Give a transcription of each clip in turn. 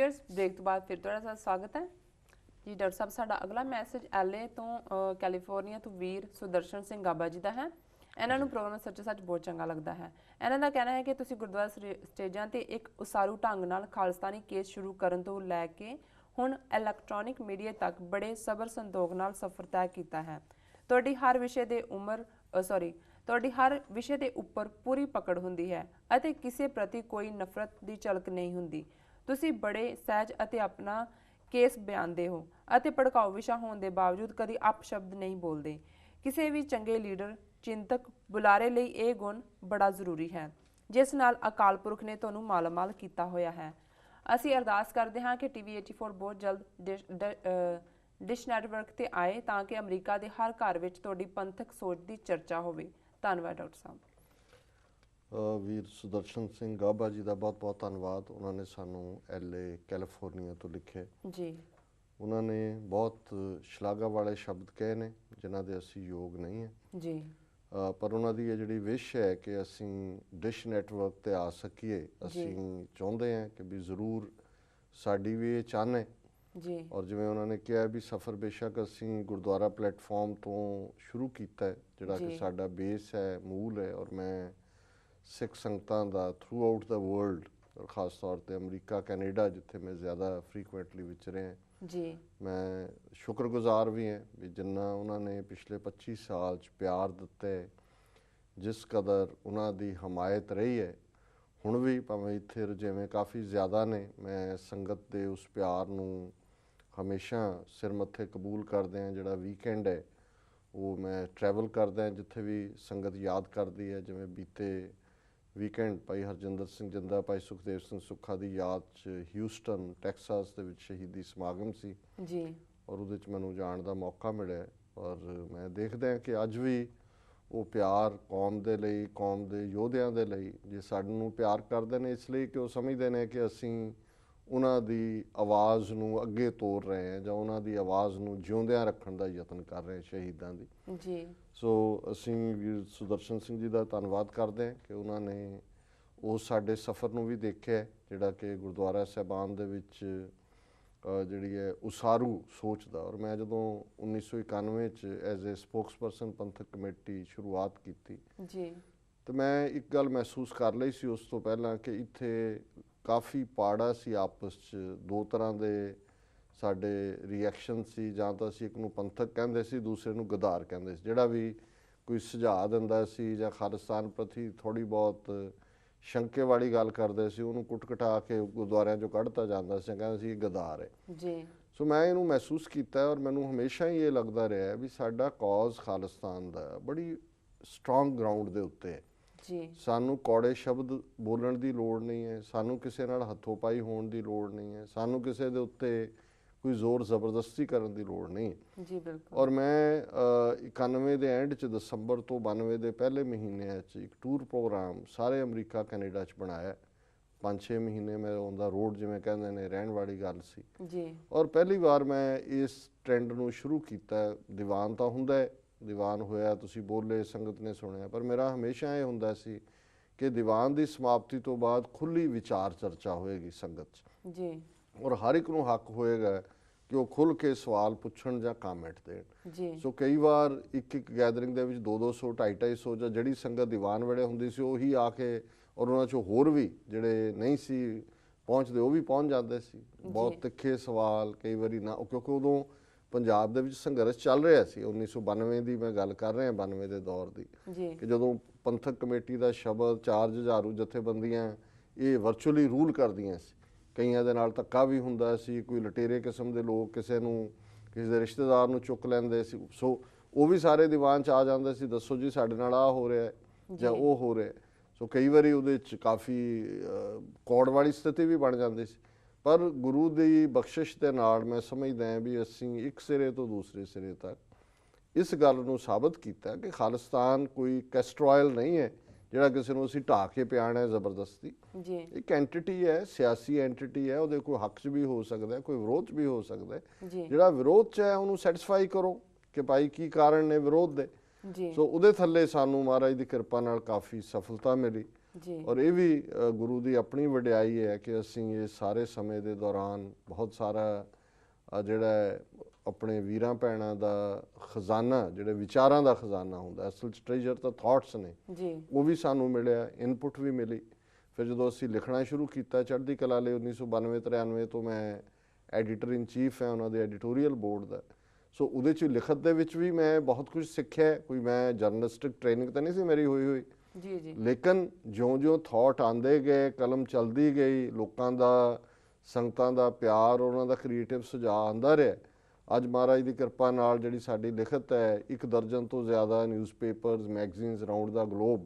Viewers break ਤੋਂ ਬਾਅਦ ਫਿਰ ਤੁਹਾਡਾ ਸਾਡਾ ਸਵਾਗਤ ਹੈ ਜੀ। ਡਾਕਟਰ ਸਾਹਿਬ, ਸਾਡਾ ਅਗਲਾ ਮੈਸੇਜ ਐਲਏ ਤੋਂ ਕੈਲੀਫੋਰਨੀਆ ਤੋਂ ਵੀਰ ਸੁਦਰਸ਼ਨ ਸਿੰਘ ਗਾਬਾ ਜੀ ਦਾ ਹੈ। ਇਹਨਾਂ ਨੂੰ ਪ੍ਰੋਗਰਾਮ ਸੱਚ ਬਹੁਤ ਚੰਗਾ ਲੱਗਦਾ ਹੈ। ਇਹਨਾਂ ਦਾ ਕਹਿਣਾ ਹੈ ਕਿ ਤੁਸੀਂ ਗੁਰਦੁਆਰਾ ਸਟੇਜਾਂ ਤੇ ਇੱਕ ਉਸਾਰੂ ਢੰਗ ਨਾਲ ਖਾਲਿਸਤਾਨੀ ਕੇਸ ਸ਼ੁਰੂ ਕਰਨ ਤੋਂ ਲੈ ਕੇ ਹੁਣ ਇਲੈਕਟ੍ਰੋਨਿਕ ਮੀਡੀਆ ਤੱਕ ਬੜੇ ਸਬਰ ਸੰਤੋਖ ਨਾਲ ਸਫ਼ਰ ਤੈਅ ਕੀਤਾ ਹੈ। ਤੁਹਾਡੀ ਹਰ ਵਿਸ਼ੇ ਦੇ ਉੱਪਰ ਪੂਰੀ ਪਕੜ ਹੁੰਦੀ ਹੈ ਅਤੇ ਕਿਸੇ ਪ੍ਰਤੀ ਕੋਈ ਨਫ਼ਰਤ ਦੀ ਝਲਕ ਨਹੀਂ ਹੁੰਦੀ। ਤੁਸੀਂ ਬੜੇ ਸਹਿਜ ਅਤੇ ਆਪਣਾ ਕੇਸ ਬਿਆਨਦੇ ਹੋ ਅਤੇ ਭੜਕਾਊ ਵਿਸ਼ਾ ਹੋਣ ਦੇ ਬਾਵਜੂਦ ਕਦੀ ਅਪਸ਼ਬਦ ਨਹੀਂ ਬੋਲਦੇ। ਕਿਸੇ ਵੀ ਚੰਗੇ ਲੀਡਰ, ਚਿੰਤਕ, ਬੁਲਾਰੇ ਲਈ ਇਹ ਗੁਣ ਬੜਾ ਜ਼ਰੂਰੀ ਹੈ ਜਿਸ ਨਾਲ ਅਕਾਲ ਪੁਰਖ ਨੇ ਤੁਹਾਨੂੰ ਮਾਲਾਮਾਲ ਕੀਤਾ ਹੋਇਆ ਹੈ। ਅਸੀਂ ਅਰਦਾਸ ਕਰਦੇ ਹਾਂ ਕਿ ਟੀਵੀ 84 ਬਹੁਤ ਜਲਦ ਡਿਸ਼ ਨੈਟਵਰਕ ਤੇ ਆਏ ਤਾਂ ਕਿ ਅਮਰੀਕਾ ਦੇ ਹਰ ਘਰ ਵਿੱਚ ਤੁਹਾਡੀ ਪੰਥਕ ਸੋਚ ਦੀ ਚਰਚਾ ਹੋਵੇ। ਧੰਨਵਾਦ ਡਾਕਟਰ ਸਾਹਿਬ। ਵੀਰ ਸੁਦਰਸ਼ਨ ਸਿੰਘ ਗਾਬਾ ਜੀ ਦਾ ਬਹੁਤ ਬਹੁਤ ਧੰਨਵਾਦ। ਉਹਨਾਂ ਨੇ ਸਾਨੂੰ LA ਕੈਲੀਫੋਰਨੀਆ ਤੋਂ ਲਿਖੇ ਜੀ। ਉਹਨਾਂ ਨੇ ਬਹੁਤ ਸ਼ਲਾਘਾ ਵਾਲੇ ਸ਼ਬਦ ਕਹੇ ਨੇ ਜਿਨ੍ਹਾਂ ਦੇ ਅਸੀਂ ਯੋਗ ਨਹੀਂ ਹੈ ਜੀ, ਪਰ ਉਹਨਾਂ ਦੀ ਇਹ ਜਿਹੜੀ ਵਿਸ਼ ਹੈ ਕਿ ਅਸੀਂ ਡਿਸ਼ ਨੈਟਵਰਕ ਤੇ ਆ ਸਕੀਏ, ਅਸੀਂ ਚਾਹੁੰਦੇ ਹਾਂ ਕਿ ਵੀ ਜ਼ਰੂਰ ਸਾਡੀ ਵੀ ਇਹ ਚਾਹਨਾ ਹੈ ਜੀ। ਔਰ ਜਿਵੇਂ ਉਹਨਾਂ ਨੇ ਕਿਹਾ ਵੀ ਸਫ਼ਰ ਬੇਸ਼ੱਕ ਅਸੀਂ ਗੁਰਦੁਆਰਾ ਪਲੇਟਫਾਰਮ ਤੋਂ ਸ਼ੁਰੂ ਕੀਤਾ ਹੈ ਜਿਹੜਾ ਕਿ ਸਾਡਾ ਬੇਸ ਹੈ, ਮੂਲ ਹੈ, ਔਰ ਮੈਂ ਸਿੱਖ ਸੰਗਤਾਂ ਦਾ ਥਰੂ ਆਊਟ ਦਾ ਵਰਲਡ ਔਰ ਖ਼ਾਸ ਤੌਰ 'ਤੇ ਅਮਰੀਕਾ, ਕੈਨੇਡਾ ਜਿੱਥੇ ਮੈਂ ਜ਼ਿਆਦਾ ਫਰੀਕੁਐਂਟਲੀ ਵਿਚਰਿਆ ਜੀ, ਮੈਂ ਸ਼ੁਕਰਗੁਜ਼ਾਰ ਵੀ ਹਾਂ ਵੀ ਜਿੰਨਾ ਉਹਨਾਂ ਨੇ ਪਿਛਲੇ 25 ਸਾਲ 'ਚ ਪਿਆਰ ਦਿੱਤਾ ਹੈ, ਜਿਸ ਕਦਰ ਉਹਨਾਂ ਦੀ ਹਮਾਇਤ ਰਹੀ ਹੈ। ਹੁਣ ਵੀ ਭਾਵੇਂ ਇੱਥੇ ਰੁਝੇਵੇਂ ਕਾਫੀ ਜ਼ਿਆਦਾ ਨੇ, ਮੈਂ ਸੰਗਤ ਦੇ ਉਸ ਪਿਆਰ ਨੂੰ ਹਮੇਸ਼ਾ ਸਿਰ ਮੱਥੇ ਕਬੂਲ ਕਰਦੇ ਹਾਂ। ਜਿਹੜਾ ਵੀਕਐਂਡ ਹੈ ਉਹ ਮੈਂ ਟਰੈਵਲ ਕਰਦਾ ਜਿੱਥੇ ਵੀ ਸੰਗਤ ਯਾਦ ਕਰਦੀ ਹੈ। ਜਿਵੇਂ ਬੀਤੇ ਵੀਕਐਂਡ ਭਾਈ ਹਰਜਿੰਦਰ ਸਿੰਘ ਜਿੰਦਾ, ਭਾਈ ਸੁਖਦੇਵ ਸਿੰਘ ਸੁੱਖਾ ਦੀ ਯਾਦ 'ਚ ਹਿਊਸਟਨ ਟੈਕਸਾਸ ਦੇ ਵਿੱਚ ਸ਼ਹੀਦੀ ਸਮਾਗਮ ਸੀ ਜੀ, ਔਰ ਉਹਦੇ 'ਚ ਮੈਨੂੰ ਜਾਣ ਦਾ ਮੌਕਾ ਮਿਲਿਆ। ਔਰ ਮੈਂ ਦੇਖਦਾ ਕਿ ਅੱਜ ਵੀ ਉਹ ਪਿਆਰ ਕੌਮ ਦੇ ਲਈ, ਕੌਮ ਦੇ ਯੋਧਿਆਂ ਦੇ ਲਈ, ਜੇ ਸਾਨੂੰ ਪਿਆਰ ਕਰਦੇ ਨੇ ਇਸ ਲਈ ਕਿ ਉਹ ਸਮਝਦੇ ਨੇ ਕਿ ਅਸੀਂ ਉਹਨਾਂ ਦੀ ਆਵਾਜ਼ ਨੂੰ ਅੱਗੇ ਤੋਰ ਰਹੇ ਹਾਂ ਜਾਂ ਉਹਨਾਂ ਦੀ ਆਵਾਜ਼ ਨੂੰ ਜਿਉਂਦਿਆਂ ਰੱਖਣ ਦਾ ਯਤਨ ਕਰ ਰਹੇ ਸ਼ਹੀਦਾਂ ਦੀ ਜੀ। ਸੋ ਅਸੀਂ ਵੀਰ ਸੁਦਰਸ਼ਨ ਸਿੰਘ ਜੀ ਦਾ ਧੰਨਵਾਦ ਕਰਦੇ ਹਾਂ ਕਿ ਉਹਨਾਂ ਨੇ ਉਸ ਸਾਡੇ ਸਫ਼ਰ ਨੂੰ ਵੀ ਦੇਖਿਆ ਜਿਹੜਾ ਕਿ ਗੁਰਦੁਆਰਾ ਸਾਹਿਬਾਨ ਦੇ ਵਿੱਚ ਜਿਹੜੀ ਹੈ ਉਸਾਰੂ ਸੋਚ ਦਾ। ਔਰ ਮੈਂ ਜਦੋਂ 1991 'ਚ ਐਜ਼ ਏ ਸਪੋਕਸਪਰਸਨ ਪੰਥਕ ਕਮੇਟੀ ਸ਼ੁਰੂਆਤ ਕੀਤੀ ਜੀ, ਤਾਂ ਮੈਂ ਇੱਕ ਗੱਲ ਮਹਿਸੂਸ ਕਰ ਲਈ ਸੀ ਉਸ ਤੋਂ ਪਹਿਲਾਂ ਕਿ ਇੱਥੇ ਕਾਫੀ ਪਾੜਾ ਸੀ ਆਪਸ 'ਚ, ਦੋ ਤਰ੍ਹਾਂ ਦੇ ਸਾਡੇ ਰਿਐਕਸ਼ਨ ਸੀ। ਜਾਂ ਤਾਂ ਅਸੀਂ ਇੱਕ ਨੂੰ ਪੰਥਕ ਕਹਿੰਦੇ ਸੀ, ਦੂਸਰੇ ਨੂੰ ਗਦਾਰ ਕਹਿੰਦੇ ਸੀ। ਜਿਹੜਾ ਵੀ ਕੋਈ ਸੁਝਾਅ ਦਿੰਦਾ ਸੀ ਜਾਂ ਖਾਲਿਸਤਾਨ ਪ੍ਰਤੀ ਥੋੜ੍ਹੀ ਬਹੁਤ ਸ਼ੰਕੇ ਵਾਲੀ ਗੱਲ ਕਰਦੇ ਸੀ, ਉਹਨੂੰ ਕੁੱਟ-ਕਟਾ ਕੇ ਗੁਰਦੁਆਰਿਆਂ 'ਚੋਂ ਕੱਢਤਾ ਜਾਂਦਾ ਸੀ, ਕਹਿੰਦੇ ਸੀ ਇਹ ਗਦਾਰ ਹੈ ਜੀ। ਸੋ ਮੈਂ ਇਹਨੂੰ ਮਹਿਸੂਸ ਕੀਤਾ ਔਰ ਮੈਨੂੰ ਹਮੇਸ਼ਾ ਹੀ ਇਹ ਲੱਗਦਾ ਰਿਹਾ ਵੀ ਸਾਡਾ ਕੌਜ਼ ਖਾਲਿਸਤਾਨ ਦਾ ਬੜੀ ਸਟਰੋਂਗ ਗਰਾਊਂਡ ਦੇ ਉੱਤੇ ਹੈ ਜੀ। ਸਾਨੂੰ ਕੌੜੇ ਸ਼ਬਦ ਬੋਲਣ ਦੀ ਲੋੜ ਨਹੀਂ ਹੈ, ਸਾਨੂੰ ਕਿਸੇ ਨਾਲ ਹੱਥੋਂ ਪਾਈ ਹੋਣ ਦੀ ਲੋੜ ਨਹੀਂ ਹੈ, ਸਾਨੂੰ ਕਿਸੇ ਦੇ ਉੱਤੇ ਕੋਈ ਜ਼ੋਰ ਜ਼ਬਰਦਸਤੀ ਕਰਨ ਦੀ ਲੋੜ ਨਹੀਂ ਜੀ। ਬਿਲਕੁਲ। ਔਰ ਮੈਂ 91 ਦੇ ਐਂਡ 'ਚ ਦਸੰਬਰ ਤੋਂ 92 ਦੇ ਪਹਿਲੇ ਮਹੀਨਿਆਂ 'ਚ ਇੱਕ ਟੂਰ ਪ੍ਰੋਗਰਾਮ ਸਾਰੇ ਅਮਰੀਕਾ ਕੈਨੇਡਾ 'ਚ ਬਣਾਇਆ। 5-6 ਮਹੀਨੇ ਮੈਂ ਔਨ ਦਾ ਰੋਡ ਜਿਵੇਂ ਕਹਿੰਦੇ ਨੇ ਰਹਿਣ ਵਾਲੀ ਗੱਲ ਸੀ ਜੀ। ਔਰ ਪਹਿਲੀ ਵਾਰ ਮੈਂ ਇਸ ਟ੍ਰੈਂਡ ਨੂੰ ਸ਼ੁਰੂ ਕੀਤਾ। ਦੀਵਾਨ ਤਾਂ ਹੁੰਦਾ ਹੈ, ਦੀਵਾਨ ਹੋਇਆ, ਤੁਸੀਂ ਬੋਲੇ, ਸੰਗਤ ਨੇ ਸੁਣਿਆ, ਪਰ ਮੇਰਾ ਹਮੇਸ਼ਾ ਇਹ ਹੁੰਦਾ ਸੀ ਕਿ ਦੀਵਾਨ ਦੀ ਸਮਾਪਤੀ ਤੋਂ ਬਾਅਦ ਖੁੱਲ੍ਹੀ ਵਿਚਾਰ ਚਰਚਾ ਹੋਏਗੀ ਸੰਗਤ 'ਚ ਜੀ, ਔਰ ਹਰ ਇੱਕ ਨੂੰ ਹੱਕ ਹੋਏਗਾ ਕਿ ਉਹ ਖੁੱਲ੍ਹ ਕੇ ਸਵਾਲ ਪੁੱਛਣ ਜਾਂ ਕਾਮੈਂਟ ਦੇਣ ਜੀ। ਸੋ ਕਈ ਵਾਰ ਇੱਕ ਗੈਦਰਿੰਗ ਦੇ ਵਿੱਚ 200-200, 250-250 ਜਾਂ ਜਿਹੜੀ ਸੰਗਤ ਦੀਵਾਨ ਵੇਲੇ ਹੁੰਦੀ ਸੀ ਉਹੀ ਆ ਕੇ, ਔਰ ਉਹਨਾਂ 'ਚੋਂ ਹੋਰ ਵੀ ਜਿਹੜੇ ਨਹੀਂ ਸੀ ਪਹੁੰਚਦੇ ਉਹ ਵੀ ਪਹੁੰਚ ਜਾਂਦੇ ਸੀ। ਬਹੁਤ ਤਿੱਖੇ ਸਵਾਲ ਕਈ ਵਾਰੀ ਨਾ, ਕਿਉਂਕਿ ਉਦੋਂ ਪੰਜਾਬ ਦੇ ਵਿੱਚ ਸੰਘਰਸ਼ ਚੱਲ ਰਿਹਾ ਸੀ। 1992 ਦੀ ਮੈਂ ਗੱਲ ਕਰ ਰਿਹਾ, 92 ਦੇ ਦੌਰ ਦੀ, ਕਿ ਜਦੋਂ ਪੰਥਕ ਕਮੇਟੀ ਦਾ ਸ਼ਬਦ, 4 ਜੁਝਾਰੂ ਜਥੇਬੰਦੀਆਂ ਇਹ ਵਰਚੁਅਲੀ ਰੂਲ ਕਰਦੀਆਂ ਸੀ। ਕਈਆਂ ਦੇ ਨਾਲ ਧੱਕਾ ਵੀ ਹੁੰਦਾ ਸੀ, ਕੋਈ ਲਟੇਰੇ ਕਿਸਮ ਦੇ ਲੋਕ ਕਿਸੇ ਨੂੰ, ਕਿਸੇ ਦੇ ਰਿਸ਼ਤੇਦਾਰ ਨੂੰ ਚੁੱਕ ਲੈਂਦੇ ਸੀ। ਸੋ ਉਹ ਵੀ ਸਾਰੇ ਦੀਵਾਨ 'ਚ ਆ ਜਾਂਦੇ ਸੀ, ਦੱਸੋ ਜੀ ਸਾਡੇ ਨਾਲ ਆਹ ਹੋ ਰਿਹਾ ਜਾਂ ਉਹ ਹੋ ਰਿਹਾ। ਸੋ ਕਈ ਵਾਰੀ ਉਹਦੇ 'ਚ ਕਾਫੀ ਕੌੜ ਵਾਲੀ ਸਥਿਤੀ ਵੀ ਬਣ ਜਾਂਦੀ ਸੀ। ਪਰ ਗੁਰੂ ਦੀ ਬਖਸ਼ਿਸ਼ ਦੇ ਨਾਲ ਮੈਂ ਸਮਝਦਾ ਹਾਂ ਵੀ ਅਸੀਂ ਇੱਕ ਸਿਰੇ ਤੋਂ ਦੂਸਰੇ ਸਿਰੇ ਤੱਕ ਇਸ ਗੱਲ ਨੂੰ ਸਾਬਤ ਕੀਤਾ ਕਿ ਖਾਲਿਸਤਾਨ ਕੋਈ ਕੈਸਟਰੋਇਲ ਨਹੀਂ ਹੈ ਜਿਹੜਾ ਕਿਸੇ ਨੂੰ ਅਸੀਂ ਢਾਹ ਕੇ ਪਿਆਣਾ ਜ਼ਬਰਦਸਤੀ ਜੀ। ਇੱਕ ਐਂਟੀਟੀ ਹੈ, ਸਿਆਸੀ ਐਂਟੀਟੀ ਹੈ, ਉਹਦੇ ਕੋਈ ਹੱਕ 'ਚ ਵੀ ਹੋ ਸਕਦਾ, ਕੋਈ ਵਿਰੋਧ 'ਚ ਵੀ ਹੋ ਸਕਦਾ। ਜਿਹੜਾ ਵਿਰੋਧ 'ਚ ਹੈ ਉਹਨੂੰ ਸੈਟਿਸਫਾਈ ਕਰੋ ਕਿ ਭਾਈ ਕੀ ਕਾਰਨ ਨੇ ਵਿਰੋਧ ਦੇ। ਸੋ ਉਹਦੇ ਥੱਲੇ ਸਾਨੂੰ ਮਹਾਰਾਜ ਦੀ ਕਿਰਪਾ ਨਾਲ ਕਾਫੀ ਸਫਲਤਾ ਮਿਲੀ। ਜੀ ਔਰ ਇਹ ਵੀ ਗੁਰੂ ਦੀ ਆਪਣੀ ਵਡਿਆਈ ਹੈ ਕਿ ਅਸੀਂ ਇਹ ਸਾਰੇ ਸਮੇਂ ਦੇ ਦੌਰਾਨ ਬਹੁਤ ਸਾਰਾ ਜਿਹੜਾ ਹੈ ਆਪਣੇ ਵੀਰਾਂ ਭੈਣਾਂ ਦਾ ਖਜ਼ਾਨਾ, ਜਿਹੜੇ ਵਿਚਾਰਾਂ ਦਾ ਖਜ਼ਾਨਾ ਹੁੰਦਾ, ਅਸਲ 'ਚ ਟ੍ਰੇਜਰ ਤਾਂ ਥਾਟਸ ਨੇ, ਜੀ ਉਹ ਵੀ ਸਾਨੂੰ ਮਿਲਿਆ, ਇਨਪੁਟ ਵੀ ਮਿਲੀ। ਫਿਰ ਜਦੋਂ ਅਸੀਂ ਲਿਖਣਾ ਸ਼ੁਰੂ ਕੀਤਾ ਚੜ੍ਹਦੀ ਕਲਾ ਲਈ 1992-93 ਤੋਂ ਮੈਂ ਐਡੀਟਰ ਇਨ ਚੀਫ ਹੈ ਉਹਨਾਂ ਦੇ ਐਡੀਟੋਰੀਅਲ ਬੋਰਡ ਦਾ। ਸੋ ਉਹਦੇ 'ਚ ਲਿਖਤ ਦੇ ਵਿੱਚ ਵੀ ਮੈਂ ਬਹੁਤ ਕੁਝ ਸਿੱਖਿਆ। ਕੋਈ ਮੈਂ ਜਰਨਲਿਸਟਿਕ ਟ੍ਰੇਨਿੰਗ ਤਾਂ ਨਹੀਂ ਸੀ ਮੇਰੀ ਹੋਈ, ਜੀ ਜੀ ਲੇਕਿਨ ਜਿਉਂ-ਜਿਉਂ ਥਾਟ ਆਉਂਦੇ ਗਏ, ਕਲਮ ਚੱਲਦੀ ਗਈ, ਲੋਕਾਂ ਦਾ, ਸੰਗਤਾਂ ਦਾ ਪਿਆਰ, ਉਹਨਾਂ ਦਾ ਕ੍ਰੀਏਟਿਵ ਸੁਝਾਅ ਆਉਂਦਾ ਰਿਹਾ। ਅੱਜ ਮਹਾਰਾਜ ਦੀ ਕਿਰਪਾ ਨਾਲ ਜਿਹੜੀ ਸਾਡੀ ਲਿਖਤ ਹੈ 1 ਦਰਜਨ ਤੋਂ ਜ਼ਿਆਦਾ ਨਿਊਜ਼ਪੇਪਰਸ, ਮੈਗਜ਼ੀਨਸ ਅਰਾਊਂਡ ਦਾ ਗਲੋਬ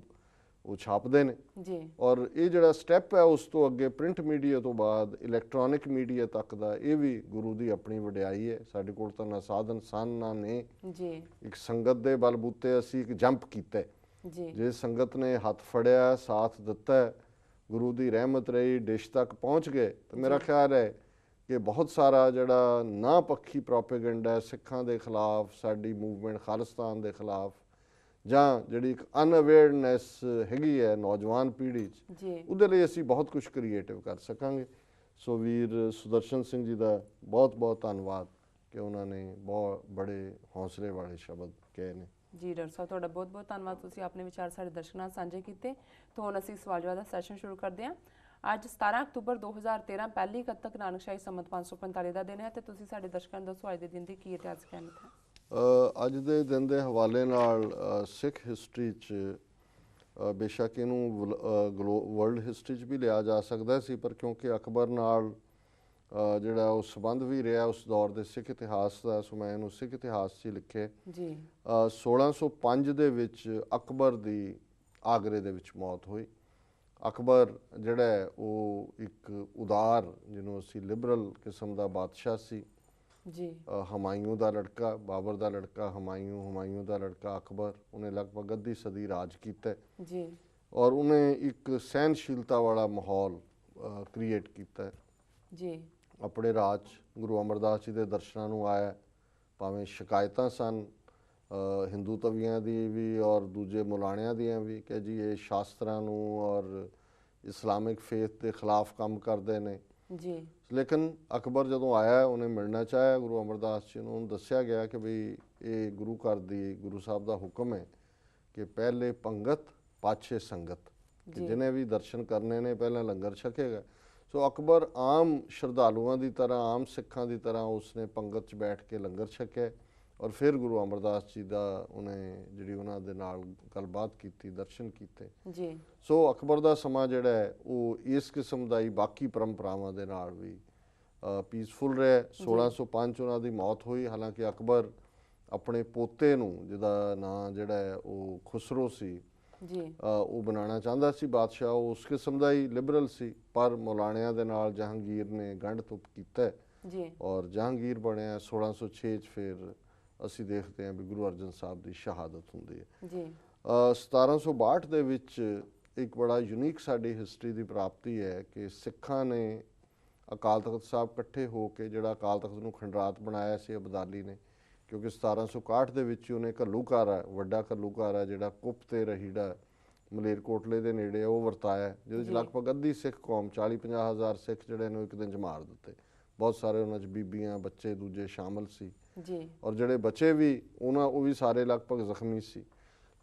ਉਹ ਛਾਪਦੇ ਨੇ। ਜੀ ਔਰ ਇਹ ਜਿਹੜਾ ਸਟੈਪ ਹੈ ਉਸ ਤੋਂ ਅੱਗੇ ਪ੍ਰਿੰਟ ਮੀਡੀਆ ਤੋਂ ਬਾਅਦ ਇਲੈਕਟ੍ਰੋਨਿਕ ਮੀਡੀਆ ਤੱਕ ਦਾ, ਇਹ ਵੀ ਗੁਰੂ ਦੀ ਆਪਣੀ ਵਡਿਆਈ ਹੈ। ਸਾਡੇ ਕੋਲ ਤਾਂ ਨਾ ਸਾਧਨ ਸਨ ਨਾ ਨੇ, ਜੀ ਇੱਕ ਸੰਗਤ ਦੇ ਬਲਬੂਤੇ ਅਸੀਂ ਇੱਕ ਜੰਪ ਕੀਤਾ। ਜੀ ਜੇ ਸੰਗਤ ਨੇ ਹੱਥ ਫੜਿਆ, ਸਾਥ ਦਿੱਤਾ, ਗੁਰੂ ਦੀ ਰਹਿਮਤ ਰਹੀ, ਡਿਸ਼ ਤੱਕ ਪਹੁੰਚ ਗਏ, ਤਾਂ ਮੇਰਾ ਖਿਆਲ ਹੈ ਕਿ ਬਹੁਤ ਸਾਰਾ ਜਿਹੜਾ ਨਾ ਪੱਖੀ ਪ੍ਰੋਪੇਗੈਂਡਾ ਸਿੱਖਾਂ ਦੇ ਖਿਲਾਫ, ਸਾਡੀ ਮੂਵਮੈਂਟ ਖਾਲਿਸਤਾਨ ਦੇ ਖਿਲਾਫ, ਜਾਂ ਜਿਹੜੀ ਇੱਕ ਅਨਅਵੇਅਰਨੈਸ ਹੈਗੀ ਹੈ ਨੌਜਵਾਨ ਪੀੜ੍ਹੀ 'ਚ, ਜੀ ਉਹਦੇ ਲਈ ਅਸੀਂ ਬਹੁਤ ਕੁਝ ਕ੍ਰੀਏਟਿਵ ਕਰ ਸਕਾਂਗੇ। ਸੋ ਵੀਰ ਸੁਦਰਸ਼ਨ ਸਿੰਘ ਜੀ ਦਾ ਬਹੁਤ ਬਹੁਤ ਧੰਨਵਾਦ ਕਿ ਉਹਨਾਂ ਨੇ ਬਹੁਤ ਬੜੇ ਹੌਸਲੇ ਵਾਲੇ ਸ਼ਬਦ ਕਹੇ ਨੇ। ਜੀ ਡਾਕਟਰ ਸਾਹਿਬ, ਤੁਹਾਡਾ ਬਹੁਤ ਬਹੁਤ ਧੰਨਵਾਦ। ਤੁਸੀਂ ਆਪਣੇ ਵਿਚਾਰ ਸਾਡੇ ਦਰਸ਼ਕਾਂ ਨਾਲ ਸਾਂਝੇ ਕੀਤੇ। ਤਾਂ ਹੁਣ ਅਸੀਂ ਸਵਾਲ ਜਵਾਬ ਦਾ ਸੈਸ਼ਨ ਸ਼ੁਰੂ ਕਰਦੇ ਹਾਂ। ਅੱਜ 17 ਅਕਤੂਬਰ 2013 ਪਹਿਲੀ ਕੱਤਕ ਨਾਨਕਸ਼ਾਹੀ ਸੰਮਤ 545 ਦਾ ਦਿਨ ਹੈ, ਤੇ ਤੁਸੀਂ ਸਾਡੇ ਦਰਸ਼ਕਾਂ ਨੂੰ ਦੱਸੋ ਅੱਜ ਦੇ ਦਿਨ ਦੀ ਕੀ ਇਤਿਹਾਸਕ ਅਹਿਮੀਅਤ ਹੈ। ਅੱਜ ਦੇ ਦਿਨ ਦੇ ਹਵਾਲੇ ਨਾਲ ਸਿੱਖ ਹਿਸਟਰੀ 'ਚ ਬੇਸ਼ੱਕ ਇਹਨੂੰ ਵਰਲਡ ਹਿਸਟਰੀ 'ਚ ਵੀ ਲਿਆ ਜਾ ਸਕਦਾ ਸੀ, ਪਰ ਕਿਉਂਕਿ ਅਕਬਰ ਨਾਲ ਜਿਹੜਾ ਉਹ ਸੰਬੰਧ ਵੀ ਰਿਹਾ ਉਸ ਦੌਰ ਦੇ ਸਿੱਖ ਇਤਿਹਾਸ ਦਾ, ਸੋ ਮੈਂ ਇਹਨੂੰ ਸਿੱਖ ਇਤਿਹਾਸ 'ਚ ਹੀ ਲਿਖੇ। ਜੀ 1605 ਦੇ ਵਿੱਚ ਅਕਬਰ ਦੀ ਆਗਰੇ ਦੇ ਵਿੱਚ ਮੌਤ ਹੋਈ। ਅਕਬਰ ਜਿਹੜਾ ਉਹ ਇੱਕ ਉਦਾਰ, ਜਿਹਨੂੰ ਅਸੀਂ ਲਿਬਰਲ ਕਿਸਮ ਦਾ ਬਾਦਸ਼ਾਹ ਸੀ। ਜੀ ਹਮਾਯੂੰ ਦਾ ਲੜਕਾ, ਬਾਬਰ ਦਾ ਲੜਕਾ ਹਮਾਯੂੰ ਦਾ ਲੜਕਾ ਅਕਬਰ, ਉਹਨੇ ਲਗਭਗ ਅੱਧੀ ਸਦੀ ਰਾਜ ਕੀਤਾ ਜੀ ਔਰ ਉਹਨੇ ਇੱਕ ਸਹਿਨਸ਼ੀਲਤਾ ਵਾਲਾ ਮਾਹੌਲ ਕ੍ਰੀਏਟ ਕੀਤਾ ਜੀ ਆਪਣੇ ਰਾਜ 'ਚ। ਗੁਰੂ ਅਮਰਦਾਸ ਜੀ ਦੇ ਦਰਸ਼ਨਾਂ ਨੂੰ ਆਇਆ, ਭਾਵੇਂ ਸ਼ਿਕਾਇਤਾਂ ਸਨ ਹਿੰਦੂ ਤਵੀਆਂ ਦੀ ਵੀ ਔਰ ਦੂਜੇ ਮੁਲਾਣਿਆਂ ਦੀਆਂ ਵੀ ਕਿ ਜੀ ਇਹ ਸ਼ਾਸਤਰਾਂ ਨੂੰ ਔਰ ਇਸਲਾਮਿਕ ਫੇਥ ਦੇ ਖਿਲਾਫ ਕੰਮ ਕਰਦੇ ਨੇ, ਜੀ ਲੇਕਿਨ ਅਕਬਰ ਜਦੋਂ ਆਇਆ ਉਹਨੇ ਮਿਲਣਾ ਚਾਹਿਆ ਗੁਰੂ ਅਮਰਦਾਸ ਜੀ ਨੂੰ। ਉਹਨੂੰ ਦੱਸਿਆ ਗਿਆ ਕਿ ਵੀ ਇਹ ਗੁਰੂ ਘਰ ਦੀ, ਗੁਰੂ ਸਾਹਿਬ ਦਾ ਹੁਕਮ ਹੈ ਕਿ ਪਹਿਲੇ ਪੰਗਤ ਪਾਛੇ ਸੰਗਤ, ਕਿ ਜਿਹਨੇ ਵੀ ਦਰਸ਼ਨ ਕਰਨੇ ਨੇ ਪਹਿਲਾਂ ਲੰਗਰ ਛਕੇਗਾ। ਸੋ ਅਕਬਰ ਆਮ ਸ਼ਰਧਾਲੂਆਂ ਦੀ ਤਰ੍ਹਾਂ, ਆਮ ਸਿੱਖਾਂ ਦੀ ਤਰ੍ਹਾਂ ਉਸਨੇ ਪੰਗਤ 'ਚ ਬੈਠ ਕੇ ਲੰਗਰ ਛਕਿਆ ਔਰ ਫਿਰ ਗੁਰੂ ਅਮਰਦਾਸ ਜੀ ਦਾ ਉਹਨੇ ਜਿਹੜੀ ਉਹਨਾਂ ਦੇ ਨਾਲ ਗੱਲਬਾਤ ਕੀਤੀ, ਦਰਸ਼ਨ ਕੀਤੇ। ਜੀ ਸੋ ਅਕਬਰ ਦਾ ਸਮਾਂ ਜਿਹੜਾ ਹੈ ਉਹ ਇਸ ਕਿਸਮ ਦਾ ਹੀ ਬਾਕੀ ਪਰੰਪਰਾਵਾਂ ਦੇ ਨਾਲ ਵੀ ਪੀਸਫੁਲ ਰਿਹਾ। 1605 ਉਹਨਾਂ ਦੀ ਮੌਤ ਹੋਈ। ਹਾਲਾਂਕਿ ਅਕਬਰ ਆਪਣੇ ਪੋਤੇ ਨੂੰ, ਜਿਹਦਾ ਨਾਂ ਜਿਹੜਾ ਹੈ ਉਹ ਖੁਸਰੋ ਸੀ, ਜੀ ਉਹ ਬਣਾਉਣਾ ਚਾਹੁੰਦਾ ਸੀ ਬਾਦਸ਼ਾਹ। ਉਹ ਉਸ ਕਿਸਮ ਦਾ ਹੀ ਲਿਬਰਲ ਸੀ, ਪਰ ਮੌਲਾਣਿਆਂ ਦੇ ਨਾਲ ਜਹਾਂਗੀਰ ਨੇ ਗੰਢ ਤੁੱਪ ਕੀਤਾ ਜੀ ਔਰ ਜਹਾਂਗੀਰ ਬਣਿਆ। 1606 'ਚ ਫਿਰ ਅਸੀਂ ਦੇਖਦੇ ਹਾਂ ਵੀ ਗੁਰੂ ਅਰਜਨ ਸਾਹਿਬ ਦੀ ਸ਼ਹਾਦਤ ਹੁੰਦੀ ਹੈ। ਜੀ 1762 ਦੇ ਵਿੱਚ ਇੱਕ ਬੜਾ ਯੂਨੀਕ ਸਾਡੀ ਹਿਸਟਰੀ ਦੀ ਪ੍ਰਾਪਤੀ ਹੈ ਕਿ ਸਿੱਖਾਂ ਨੇ ਅਕਾਲ ਤਖਤ ਸਾਹਿਬ ਇਕੱਠੇ ਹੋ ਕੇ ਜਿਹੜਾ ਅਕਾਲ ਤਖਤ ਨੂੰ ਖੰਡਰਾਤ ਬਣਾਇਆ ਸੀ ਅਬਦਾਲੀ ਨੇ, ਕਿਉਂਕਿ 1761 ਦੇ ਵਿੱਚ ਉਹਨੇ ਘੱਲੂਘਾਰਾ, ਵੱਡਾ ਘੱਲੂਘਾਰਾ ਜਿਹੜਾ ਕੁੱਪ ਤੇ ਰਹੀੜਾ ਮਲੇਰਕੋਟਲੇ ਦੇ ਨੇੜੇ ਉਹ ਵਰਤਾਇਆ, ਜਿਹਦੇ 'ਚ ਲਗਭਗ ਅੱਧੀ ਸਿੱਖ ਕੌਮ 40-50 ਹਜ਼ਾਰ ਸਿੱਖ ਜਿਹੜੇ ਨੇ ਇੱਕ ਦਿਨ 'ਚ ਮਾਰ ਦਿੱਤੇ। ਬਹੁਤ ਸਾਰੇ ਉਹਨਾਂ 'ਚ ਬੀਬੀਆਂ, ਬੱਚੇ ਦੂਜੇ ਸ਼ਾਮਲ ਸੀ ਜੀ ਔਰ ਜਿਹੜੇ ਬਚੇ ਵੀ ਉਹ ਵੀ ਸਾਰੇ ਲਗਭਗ ਜ਼ਖਮੀ ਸੀ।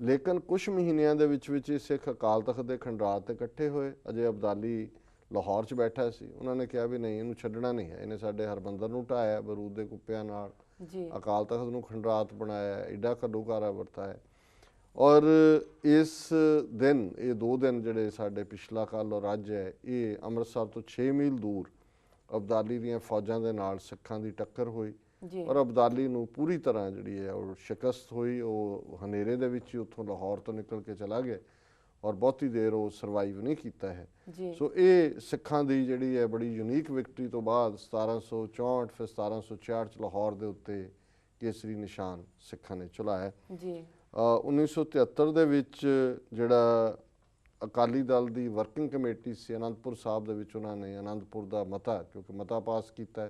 ਲੇਕਿਨ ਕੁਝ ਮਹੀਨਿਆਂ ਦੇ ਵਿੱਚ ਹੀ ਸਿੱਖ ਅਕਾਲ ਤਖਤ ਦੇ ਖੰਡਰਾਤ 'ਤੇ ਇਕੱਠੇ ਹੋਏ। ਅਜੇ ਅਬਦਾਲੀ ਲਾਹੌਰ 'ਚ ਬੈਠਾ ਸੀ। ਉਹਨਾਂ ਨੇ ਕਿਹਾ ਵੀ ਨਹੀਂ, ਇਹਨੂੰ ਛੱਡਣਾ ਨਹੀਂ ਹੈ, ਇਹਨੇ ਸਾਡੇ ਹਰਮੰਦਰ ਨੂੰ ਢਾਇਆ ਬਰੂਦ ਦੇ ਕੁੱਪਿਆਂ ਨਾਲ, ਜੀ ਅਕਾਲ ਤਖਤ ਨੂੰ ਖੰਡਰਾਤ ਬਣਾਇਆ, ਐਡਾ ਘੱਲੂਘਾਰਾ ਵਰਤਾਇਆ। ਔਰ ਇਸ ਦਿਨ, ਇਹ 2 ਦਿਨ ਜਿਹੜੇ ਸਾਡੇ ਪਿਛਲਾ ਕੱਲ ਔਰ ਅੱਜ ਹੈ, ਇਹ ਅੰਮ੍ਰਿਤਸਰ ਤੋਂ 6 ਮੀਲ ਦੂਰ ਅਬਦਾਲੀ ਦੀਆਂ ਫੌਜਾਂ ਦੇ ਨਾਲ ਸਿੱਖਾਂ ਦੀ ਟੱਕਰ ਹੋਈ ਜੀ ਔਰ ਅਬਦਾਲੀ ਨੂੰ ਪੂਰੀ ਤਰ੍ਹਾਂ ਜਿਹੜੀ ਹੈ ਉਹ ਸ਼ਿਕਸਤ ਹੋਈ। ਉਹ ਹਨੇਰੇ ਦੇ ਵਿੱਚ ਹੀ ਉੱਥੋਂ ਲਾਹੌਰ ਤੋਂ ਨਿਕਲ ਕੇ ਚਲਾ ਗਿਆ ਔਰ ਬਹੁਤੀ ਦੇਰ ਉਹ ਸਰਵਾਈਵ ਨਹੀਂ ਕੀਤਾ ਹੈ। ਜੀ ਸੋ ਇਹ ਸਿੱਖਾਂ ਦੀ ਜਿਹੜੀ ਹੈ ਬੜੀ ਯੂਨੀਕ ਵਿਕਟਰੀ ਤੋਂ ਬਾਅਦ 1764 ਫਿਰ 1766 'ਚ ਲਾਹੌਰ ਦੇ ਉੱਤੇ ਕੇਸਰੀ ਨਿਸ਼ਾਨ ਸਿੱਖਾਂ ਨੇ ਚਲਾਇਆ। ਜੀ 1973 ਦੇ ਵਿੱਚ ਜਿਹੜਾ ਅਕਾਲੀ ਦਲ ਦੀ ਵਰਕਿੰਗ ਕਮੇਟੀ ਸੀ ਅਨੰਦਪੁਰ ਸਾਹਿਬ ਦੇ ਵਿੱਚ, ਉਹਨਾਂ ਨੇ ਅਨੰਦਪੁਰ ਦਾ ਮਤਾ, ਕਿਉਂਕਿ ਮਤਾ ਪਾਸ ਕੀਤਾ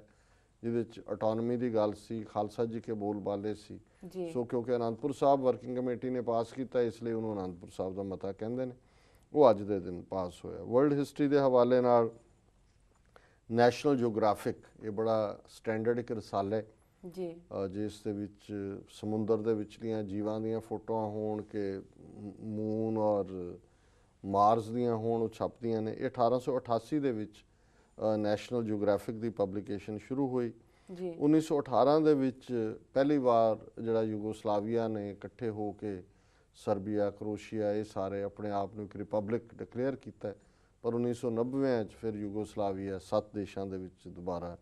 ਜਿਹਦੇ ਵਿੱਚ ਆਟੋਨਮੀ ਦੀ ਗੱਲ ਸੀ, ਖਾਲਸਾ ਜੀ ਕੇ ਬੋਲ ਬਾਲੇ ਸੀ। ਜੀ ਸੋ ਕਿਉਂਕਿ ਅਨੰਦਪੁਰ ਸਾਹਿਬ ਵਰਕਿੰਗ ਕਮੇਟੀ ਨੇ ਪਾਸ ਕੀਤਾ, ਇਸ ਲਈ ਉਹਨੂੰ ਅਨੰਦਪੁਰ ਸਾਹਿਬ ਦਾ ਮਤਾ ਕਹਿੰਦੇ ਨੇ। ਉਹ ਅੱਜ ਦੇ ਦਿਨ ਪਾਸ ਹੋਇਆ। ਵਰਲਡ ਹਿਸਟਰੀ ਦੇ ਹਵਾਲੇ ਨਾਲ ਨੈਸ਼ਨਲ ਜਿਓਗ੍ਰਾਫਿਕ ਇਹ ਬੜਾ ਸਟੈਂਡਰਡ ਇੱਕ ਰਸਾਲਾ ਹੈ ਜੀ ਜਿਸ ਦੇ ਵਿੱਚ ਸਮੁੰਦਰ ਦੇ ਵਿਚਲੀਆਂ ਜੀਵਾਂ ਦੀਆਂ ਫੋਟੋਆਂ ਹੋਣ ਕਿ ਮੂਨ ਔਰ ਮਾਰਸ ਦੀਆਂ ਹੋਣ, ਉਹ ਛਪਦੀਆਂ ਨੇ। ਇਹ 1888 ਦੇ ਵਿੱਚ ਨੈਸ਼ਨਲ ਜਿਓਗ੍ਰਾਫਿਕ ਦੀ ਪਬਲੀਕੇਸ਼ਨ ਸ਼ੁਰੂ ਹੋਈ। ਜੀ 1918 ਦੇ ਵਿੱਚ ਪਹਿਲੀ ਵਾਰ ਜਿਹੜਾ ਯੂਗੋਸਲਾਵੀਆ ਨੇ ਇਕੱਠੇ ਹੋ ਕੇ ਸਰਬੀਆ, ਕਰੋਸ਼ੀਆ ਇਹ ਸਾਰੇ ਆਪਣੇ ਆਪ ਨੂੰ ਇੱਕ ਰਿਪਬਲਿਕ ਡਿਕਲੇਅਰ ਕੀਤਾ। ਪਰ 1990 'ਚ ਫਿਰ ਯੂਗੋਸਲਾਵੀਆ 7 ਦੇਸ਼ਾਂ ਦੇ ਵਿੱਚ ਦੁਬਾਰਾ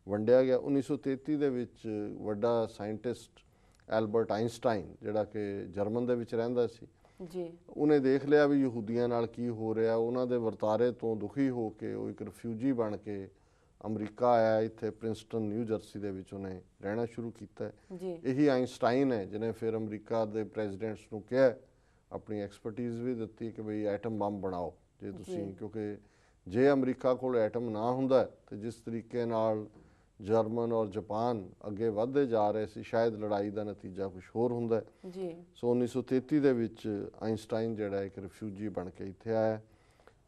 ਵੰਡਿਆ ਗਿਆ। 1933 ਦੇ ਵਿੱਚ ਵੱਡਾ ਸਾਇੰਟਿਸਟ ਐਲਬਰਟ ਆਇਨਸਟਾਈਨ ਜਿਹੜਾ ਕਿ ਜਰਮਨ ਦੇ ਵਿੱਚ ਰਹਿੰਦਾ ਸੀ, ਜੀ ਉਹਨੇ ਦੇਖ ਲਿਆ ਵੀ ਯਹੂਦੀਆਂ ਨਾਲ ਕੀ ਹੋ ਰਿਹਾ। ਉਹਨਾਂ ਦੇ ਵਰਤਾਰੇ ਤੋਂ ਦੁਖੀ ਹੋ ਕੇ ਉਹ ਇੱਕ ਰਿਫਿਊਜੀ ਬਣ ਕੇ ਅਮਰੀਕਾ ਆਇਆ। ਇੱਥੇ ਪ੍ਰਿੰਸਟਨ, ਨਿਊ ਜਰਸੀ ਦੇ ਵਿੱਚ ਉਹਨੇ ਰਹਿਣਾ ਸ਼ੁਰੂ ਕੀਤਾ। ਜੀ ਇਹੀ ਆਇਨਸਟਾਈਨ ਹੈ ਜਿਹਨੇ ਫਿਰ ਅਮਰੀਕਾ ਦੇ ਪ੍ਰੈਜ਼ੀਡੈਂਟਸ ਨੂੰ ਕਿਹਾ, ਆਪਣੀ ਐਕਸਪਰਟੀਜ਼ ਵੀ ਦਿੱਤੀ ਕਿ ਬਈ ਐਟਮ ਬੰਬ ਬਣਾਓ ਜੇ ਤੁਸੀਂ, ਕਿਉਂਕਿ ਜੇ ਅਮਰੀਕਾ ਕੋਲ ਐਟਮ ਨਾ ਹੁੰਦਾ ਤੇ ਜਿਸ ਤਰੀਕੇ ਨਾਲ ਜਰਮਨ ਔਰ ਜਾਪਾਨ ਅੱਗੇ ਵਧਦੇ ਜਾ ਰਹੇ ਸੀ, ਸ਼ਾਇਦ ਲੜਾਈ ਦਾ ਨਤੀਜਾ ਕੁਝ ਹੋਰ ਹੁੰਦਾ। ਜੀ ਸੋ 1933 ਦੇ ਵਿੱਚ ਆਇਨਸਟਾਈਨ ਜਿਹੜਾ ਇੱਕ ਰਿਫਿਊਜੀ ਬਣ ਕੇ ਇੱਥੇ ਆਇਆ।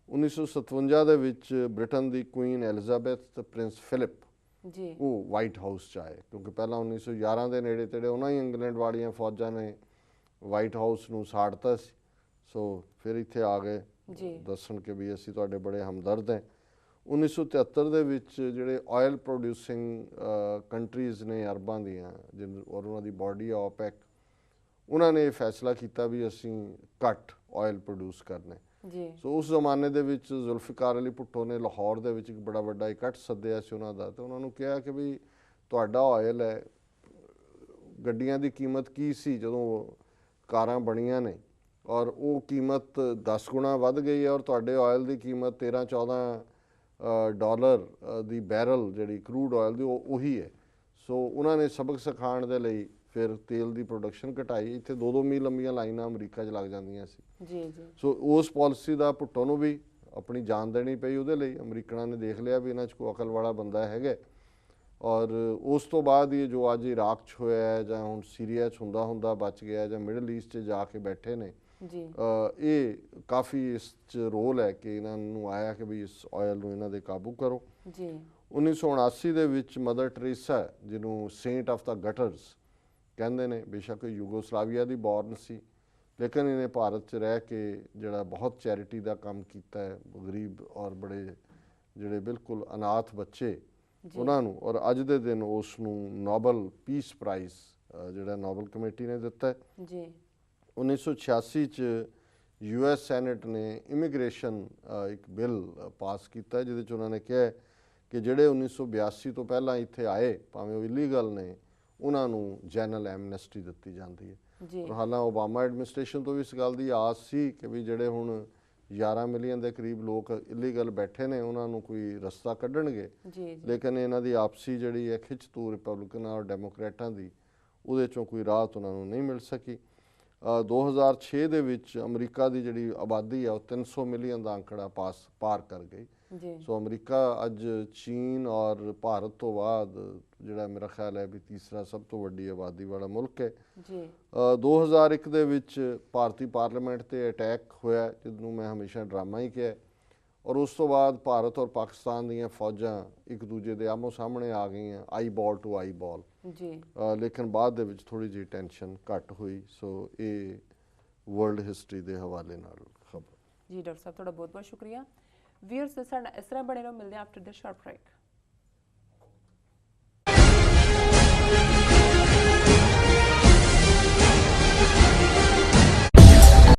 1957 ਦੇ ਵਿੱਚ ਬ੍ਰਿਟਨ ਦੀ ਕੁਈਨ ਐਲਿਜ਼ਾਬੈਥ ਤੇ ਪ੍ਰਿੰਸ ਫਿਲਿਪ ਜੀ ਉਹ ਵਾਈਟ ਹਾਊਸ 'ਚ ਆਏ, ਕਿਉਂਕਿ ਪਹਿਲਾਂ 1911 ਦੇ ਨੇੜੇ ਤੇੜੇ ਉਹਨਾਂ ਹੀ ਇੰਗਲੈਂਡ ਵਾਲੀਆਂ ਫੌਜਾਂ ਨੇ ਵਾਈਟ ਹਾਊਸ ਨੂੰ ਸਾੜਤਾ ਸੀ। ਸੋ ਫਿਰ ਇੱਥੇ ਆ ਗਏ ਜੀ ਦੱਸਣ ਕਿ ਵੀ ਅਸੀਂ ਤੁਹਾਡੇ ਬੜੇ ਹਮਦਰਦ ਹਾਂ। 1973 ਦੇ ਵਿੱਚ ਜਿਹੜੇ ਆਇਲ ਪ੍ਰੋਡਿਊਸਿੰਗ ਕੰਟਰੀਜ਼ ਨੇ ਅਰਬਾਂ ਦੀਆਂ ਔਰ ਉਹਨਾਂ ਦੀ ਬਾਡੀ ਆ ਓਪੈਕ, ਉਹਨਾਂ ਨੇ ਇਹ ਫੈਸਲਾ ਕੀਤਾ ਵੀ ਅਸੀਂ ਘੱਟ ਆਇਲ ਪ੍ਰੋਡਿਊਸ ਕਰਨੇ। ਜੀ ਸੋ ਉਸ ਜ਼ਮਾਨੇ ਦੇ ਵਿੱਚ ਜ਼ੁਲਫਿਕਾਰ ਅਲੀ ਭੁੱਟੋ ਨੇ ਲਾਹੌਰ ਦੇ ਵਿੱਚ ਇੱਕ ਬੜਾ ਵੱਡਾ ਇਕੱਠ ਸੱਦਿਆ ਸੀ ਉਹਨਾਂ ਦਾ, ਤੇ ਉਹਨਾਂ ਨੂੰ ਕਿਹਾ ਕਿ ਵੀ ਤੁਹਾਡਾ ਆਇਲ ਹੈ, ਗੱਡੀਆਂ ਦੀ ਕੀਮਤ ਕੀ ਸੀ ਜਦੋਂ ਕਾਰਾਂ ਬਣੀਆਂ ਨੇ, ਔਰ ਉਹ ਕੀਮਤ 10 ਗੁਣਾ ਵੱਧ ਗਈ ਹੈ, ਔਰ ਤੁਹਾਡੇ ਆਇਲ ਦੀ ਕੀਮਤ 13-14 ਡਾਲਰ ਦੀ ਬੈਰਲ ਜਿਹੜੀ ਕਰੂਡ ਆਇਲ ਦੀ ਉਹ ਉਹੀ ਹੈ। ਸੋ ਉਹਨਾਂ ਨੇ ਸਬਕ ਸਿਖਾਉਣ ਦੇ ਲਈ ਫਿਰ ਤੇਲ ਦੀ ਪ੍ਰੋਡਕਸ਼ਨ ਘਟਾਈ। ਇੱਥੇ 2-2 ਮੀਲ ਲੰਬੀਆਂ ਲਾਈਨਾਂ ਅਮਰੀਕਾ 'ਚ ਲੱਗ ਜਾਂਦੀਆਂ ਸੀ। ਜੀ ਜੀ ਸੋ ਉਸ ਪਾਲਿਸੀ ਦਾ ਭੁੱਟੋ ਨੂੰ ਵੀ ਆਪਣੀ ਜਾਨ ਦੇਣੀ ਪਈ ਉਹਦੇ ਲਈ। ਅਮਰੀਕਨਾਂ ਨੇ ਦੇਖ ਲਿਆ ਵੀ ਇਹਨਾਂ 'ਚ ਕੋਈ ਅਕਲ ਵਾਲਾ ਬੰਦਾ ਹੈਗਾ। ਔਰ ਉਸ ਤੋਂ ਬਾਅਦ ਇਹ ਜੋ ਅੱਜ ਇਰਾਕ 'ਚ ਹੋਇਆ ਹੈ ਜਾਂ ਹੁਣ ਸੀਰੀਆ 'ਚ ਹੁੰਦਾ ਬਚ ਗਿਆ ਜਾਂ ਮਿਡਲ ਈਸਟ 'ਚ ਜਾ ਕੇ ਬੈਠੇ ਨੇ, ਜੀ ਇਹ ਕਾਫੀ ਇਸ 'ਚ ਰੋਲ ਹੈ ਕਿ ਇਹਨਾਂ ਨੂੰ ਆਇਆ ਕਿ ਵੀ ਇਸ ਆਇਲ ਨੂੰ ਇਹਨਾਂ ਦੇ ਕਾਬੂ ਕਰੋ। ਜੀ 1979 ਦੇ ਵਿੱਚ ਮਦਰ ਟਰੀਸਾ, ਜਿਹਨੂੰ ਸੇਂਟ ਆਫ ਦਾ ਗਟਰਸ ਕਹਿੰਦੇ ਨੇ, ਬੇਸ਼ੱਕ ਯੂਗੋਸਲਾਵੀਆ ਦੀ ਬੌਰਨ ਸੀ, ਲੇਕਿਨ ਇਹਨੇ ਭਾਰਤ 'ਚ ਰਹਿ ਕੇ ਜਿਹੜਾ ਬਹੁਤ ਚੈਰਿਟੀ ਦਾ ਕੰਮ ਕੀਤਾ ਹੈ, ਗਰੀਬ ਔਰ ਬੜੇ ਜਿਹੜੇ ਬਿਲਕੁਲ ਅਨਾਥ ਬੱਚੇ ਉਹਨਾਂ ਨੂੰ, ਔਰ ਅੱਜ ਦੇ ਦਿਨ ਉਸ ਨੂੰ ਨੋਬਲ ਪੀਸ ਪ੍ਰਾਈਜ਼ ਜਿਹੜਾ ਨੋਬਲ ਕਮੇਟੀ ਨੇ ਦਿੱਤਾ। ਜੀ 1986 'ਚ US ਸੈਨੇਟ ਨੇ ਇਮੀਗ੍ਰੇਸ਼ਨ ਇੱਕ ਬਿੱਲ ਪਾਸ ਕੀਤਾ ਜਿਹਦੇ 'ਚ ਉਹਨਾਂ ਨੇ ਕਿਹਾ ਕਿ ਜਿਹੜੇ 1982 ਤੋਂ ਪਹਿਲਾਂ ਇੱਥੇ ਆਏ, ਭਾਵੇਂ ਉਹ ਇਲੀਗਲ ਨੇ, ਉਹਨਾਂ ਨੂੰ ਜਨਰਲ ਐਮਨੈਸਟੀ ਦਿੱਤੀ ਜਾਂਦੀ ਹੈ। ਜੀ ਹਾਲਾਂ ਓਬਾਮਾ ਐਡਮਿਨਿਸਟ੍ਰੇਸ਼ਨ ਤੋਂ ਵੀ ਇਸ ਗੱਲ ਦੀ ਆਸ ਸੀ ਕਿ ਵੀ ਜਿਹੜੇ ਹੁਣ 11 ਮਿਲੀਅਨ ਦੇ ਕਰੀਬ ਲੋਕ ਇਲੀਗਲ ਬੈਠੇ ਨੇ ਉਹਨਾਂ ਨੂੰ ਕੋਈ ਰਸਤਾ ਕੱਢਣਗੇ, ਜੀ ਲੇਕਿਨ ਇਹਨਾਂ ਦੀ ਆਪਸੀ ਜਿਹੜੀ ਹੈ ਖਿੱਚ ਤੂ ਰਿਪਬਲਿਕਨਾਂ ਔਰ ਡੈਮੋਕ੍ਰੇਟਾਂ ਦੀ, ਉਹਦੇ 'ਚੋਂ ਕੋਈ ਰਾਹਤ ਉਹਨਾਂ ਨੂੰ ਨਹੀਂ ਮਿਲ ਸਕੀ। 2006 ਦੇ ਵਿੱਚ ਅਮਰੀਕਾ ਦੀ ਜਿਹੜੀ ਆਬਾਦੀ ਆ ਉਹ 300 ਮਿਲੀਅਨ ਦਾ ਅੰਕੜਾ ਪਾਰ ਕਰ ਗਈ। ਜੀ ਸੋ ਅਮਰੀਕਾ ਅੱਜ ਚੀਨ ਔਰ ਭਾਰਤ ਤੋਂ ਬਾਅਦ ਜਿਹੜਾ ਮੇਰਾ ਖਿਆਲ ਹੈ ਵੀ ਤੀਸਰਾ ਸਭ ਤੋਂ ਵੱਡੀ ਆਬਾਦੀ ਵਾਲਾ ਮੁਲਕ ਹੈ। ਜੀ 2001 ਦੇ ਵਿੱਚ ਭਾਰਤੀ ਪਾਰਲੀਮੈਂਟ ਤੇ ਅਟੈਕ ਹੋਇਆ, ਜਿਹਨੂੰ ਮੈਂ ਹਮੇਸ਼ਾ ਡਰਾਮਾ ਹੀ ਕਿਹਾ, ਔਰ ਉਸ ਤੋਂ ਬਾਅਦ ਭਾਰਤ ਔਰ ਪਾਕਿਸਤਾਨ ਦੀਆਂ ਫੌਜਾਂ ਇੱਕ ਦੂਜੇ ਦੇ ਆਮੋ ਸਾਹਮਣੇ ਆ ਗਈਆਂ, ਆਈ ਬਾਲ ਟੂ ਆਈ ਬਾਲ। ਜੀ ਲੇਕਿਨ ਬਾਅਦ ਦੇ ਵਿੱਚ ਥੋੜ੍ਹੀ ਜਿਹੀ ਟੈਨਸ਼ਨ ਘੱਟ ਹੋਈ। ਸੋ ਇਹ ਵਰਲਡ ਹਿਸਟਰੀ ਦੇ ਹਵਾਲੇ ਨਾਲ ਖਬਰ। ਜੀ ਡਾਕਟਰ ਸਾਹਿਬ ਤੁਹਾਡਾ ਬਹੁਤ ਬਹੁਤ ਸ਼ੁਕਰੀਆ। ਵੀਅਰਸ ਸਾਡੇ ਇਸ ਤਰ੍ਹਾਂ ਬਣੇ ਰਹੋ, ਮਿਲਦੇ ਹਾਂ ਆਫਟਰ ਦ ਸ਼ਾਰਟ ਬ੍ਰੇਕ।